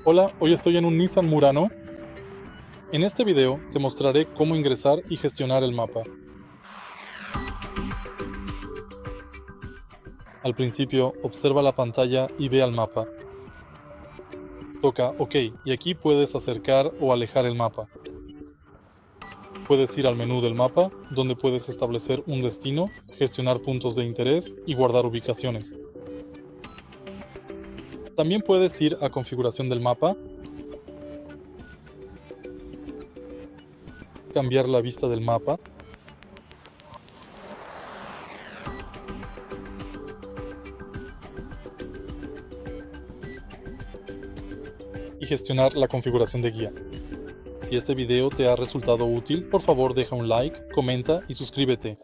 Hola, hoy estoy en un Nissan Murano. En este video te mostraré cómo ingresar y gestionar el mapa. Al principio, observa la pantalla y ve al mapa. Toca OK y aquí puedes acercar o alejar el mapa. Puedes ir al menú del mapa, donde puedes establecer un destino, gestionar puntos de interés y guardar ubicaciones. También puedes ir a Configuración del mapa, cambiar la vista del mapa, y gestionar la configuración de guía. Si este video te ha resultado útil, por favor deja un like, comenta y suscríbete.